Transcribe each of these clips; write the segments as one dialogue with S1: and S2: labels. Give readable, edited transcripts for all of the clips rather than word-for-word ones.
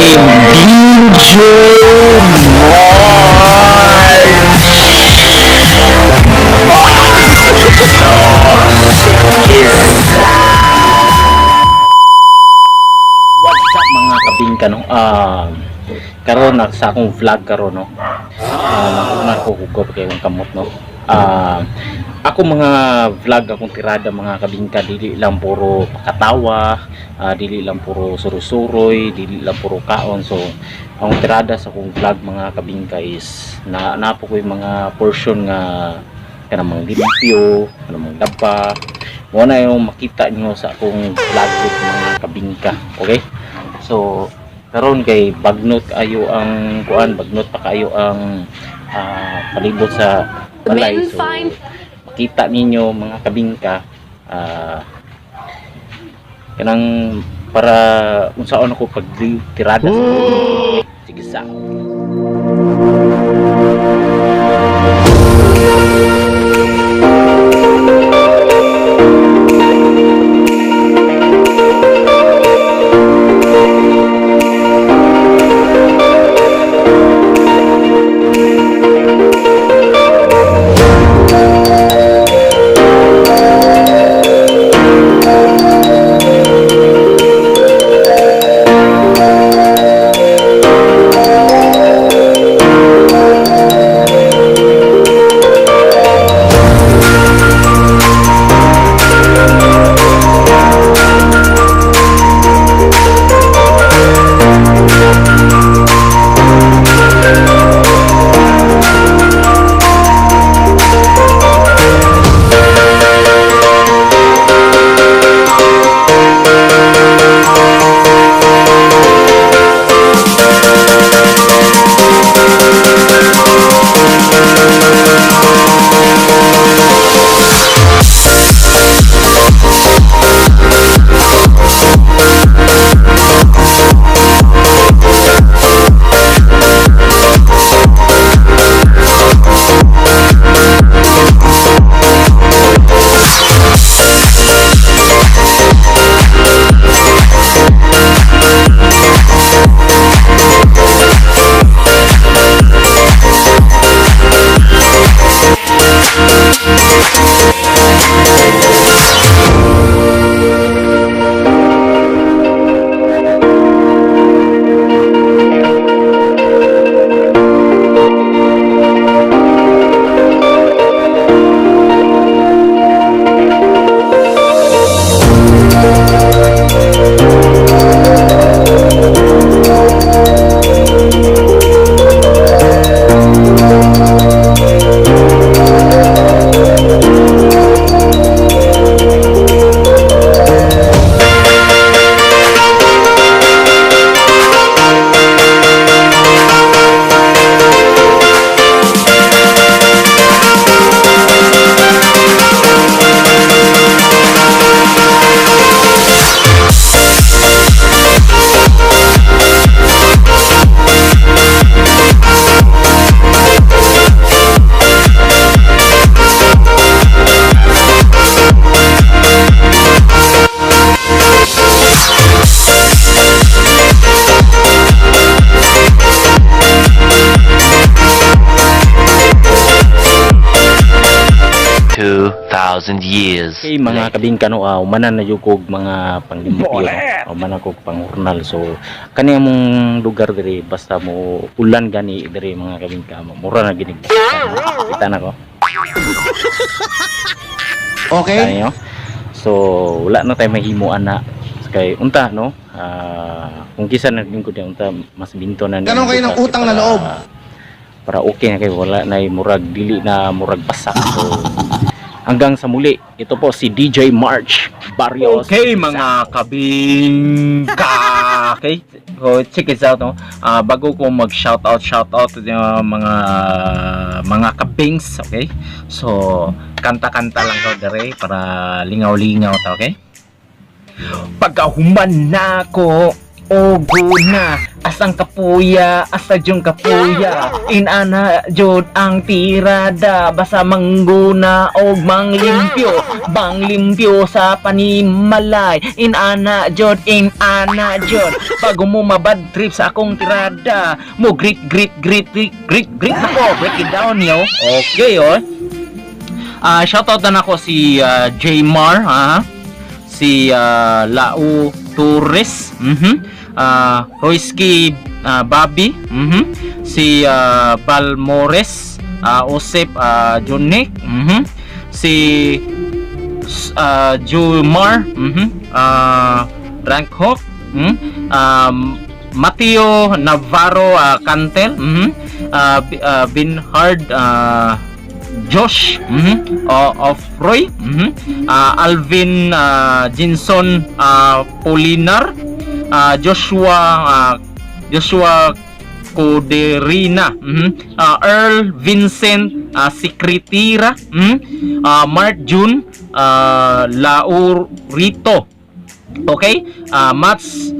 S1: What's up mga kabingka no? Karon na sa akong vlog karon no. Nakunan ko kugop kay yung kamot no. Ako mga vlog akong tirada mga kabingka, dili lang puro pakatawa, dili lang puro surusuroy, dili lang puro kaon. So ang tirada sa akong vlog mga kabingka is napo ko yung mga portion nga kanang mga limpyo, kanang mga daba. Mo na yung makita niyo sa akong vlog mga kabingka. Okay? So karon kay bagnot kayo ang kuan, bagnot pa kayo ang palibot sa balay. So makita ninyo mga kabingka kanang para unsaon ako pag tirada sa sige sa
S2: years.
S1: Okay mga kabingka no, umanan na yukog mga panglimpyo no? Umanan ko panghurnal. So kani among lugar diri basta mo ulan gani diri mga kabingka, mura na gini kita na ko. Okay tayo. So wala na tay mahimuan na kay unta no, kung kisa na din ko di unta mas binto na
S3: kanon kayo ng utang na loob
S1: para okay na kay wala na murag dili na murag pasak. So hanggang sa muli, ito po si DJ March Barrios. Okay mga kabingka, okay, so check it out no. Bago ko mag shoutout yung mga kabings, okay, so kanta-kanta lang ko dere para lingaw-lingaw ta, okay. Pagkahuman na ko o guna asang kapuya asa jung kapuya inana jud ang tirada basa mangguna og manglimpyo sa panimalay inana jud bago mo mabad trip sa akong tirada mo greet ako break it down yo okay shoutout na ako si Jmar si Lau Torres Royski Bobby si Balmores Osep Jonek si Jumar Rankhok Mateo Navarro Cantel Binhard Josh of Roy Alvin Jinson Polinar Joshua Coderina Earl Vincent Secretira Mark June Laurito okay Mats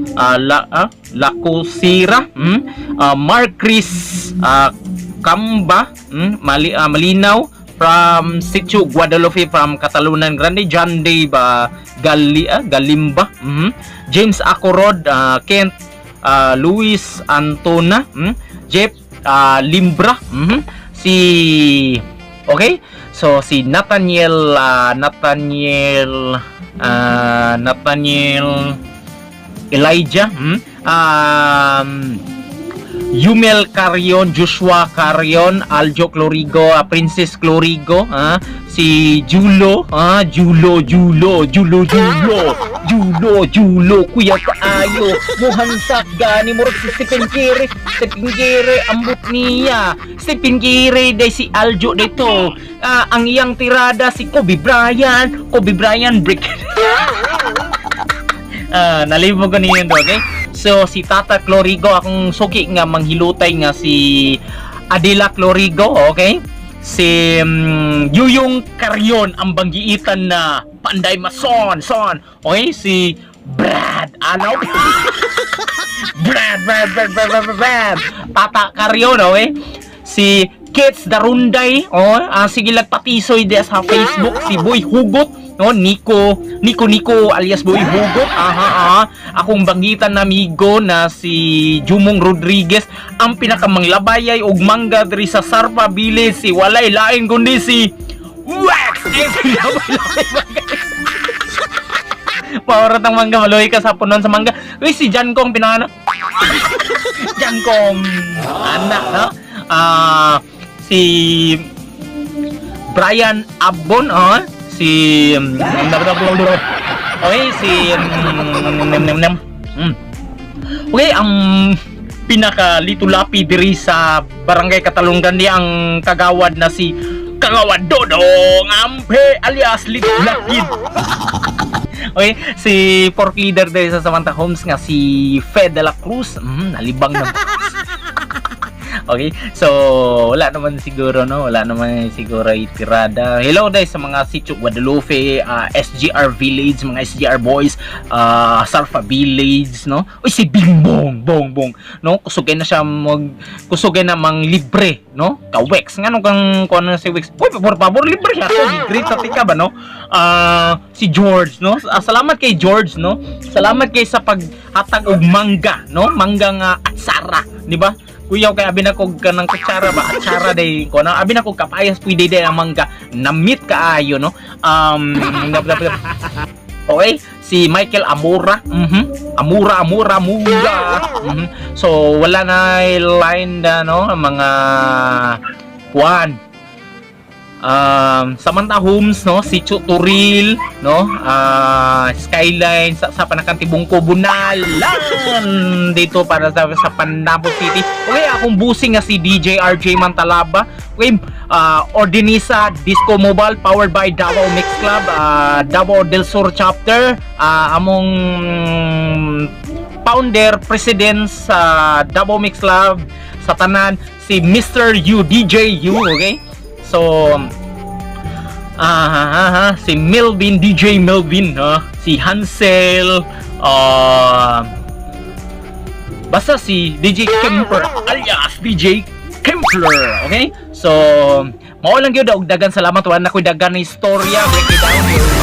S1: Lacosira Mark Chris Kamba Malinaw from Sitio Guadalupe from Catalunan Grande John Day Galimba James Acorod Kent Luis Antona Jeff Limbra si okay so si Nathaniel Elijah Yumel Carion, Joshua Carion, Aljo Clorigo, Princess Clorigo, si Julo, Julo, Kuya Kaayo, Muhansak gani mo si Stephen Kire, ambot niya, Stephen Kire day si Aljo dito, ang iyang tirada si Kobe Bryant break. Nalibo ko niyan do, okay? So si Tata Clorigo akong suki nga manghilutay nga si Adela Clorigo, okay? Si Yuyong Carion ang banggiitan na Panday Mason, okay? Si Brad Tata Carion, okay? Si Kids Darunday, sige patisoy dia sa Facebook si Boy Hugot, Nico alias Boy Hugot. Akong banggitan na amigo na si Jumong Rodriguez ang pinakamanglabayay og mangga diri sa Sarpa Village si walay lain kundi si Wax. Paurat ang mangga maloy ka sa punon sa mangga. Uy si Jan Kong pinana. Jan Kong anak no. Si Brian Abon si okay si okay ang pinaka litulapi diri sa Barangay Katalungan di ang kagawad na si Kagawad Dodong Ampe alias Litulapid. Okay, si pork leader diri sa Samantha Homes nga si Fed de la Cruz, nalibang na. Okay, so wala naman siguro itirada. Hello guys sa mga Sitio Guadalupe, SGR Village, mga SGR boys, Sarfa Village, no? Uy si Bingbong, bong, no? Kusugay na mang libre, no? Ka-Wex, ngano kang kuno si Wex? Uy, por favor, libre siya. So, great sa tika ba, no? Si George, no? Salamat kay George, no? Salamat kay sa paghatag og mangga, no? Mangga nga atsara, di ba? Kuyaw kay abin ako kanang kutsara ba atsara day ko na abin ako kapayas pwede day ang mangga namit kaayo no okay si Michael Amura Amura so wala na line na no mga kuan Samantha Homes no si Chuturil no Skyline sa Panakantibong Bunalan dito para sa Panabo City. Okay, akong busing nga si DJ RJ Mantalaba. Okay, Ordinisa Disco Mobile powered by Davao Mix Club, Davao del Sur chapter, among founder president sa Davao Mix Club sa tanan si Mr. U DJ U. Okay, so si Melvin DJ Melvin, si Hansel, Basta si DJ Kemper alias DJ Kempler, okay? So, mao lang gyud og dagan salamat wala na koy dagan na istorya, break it down.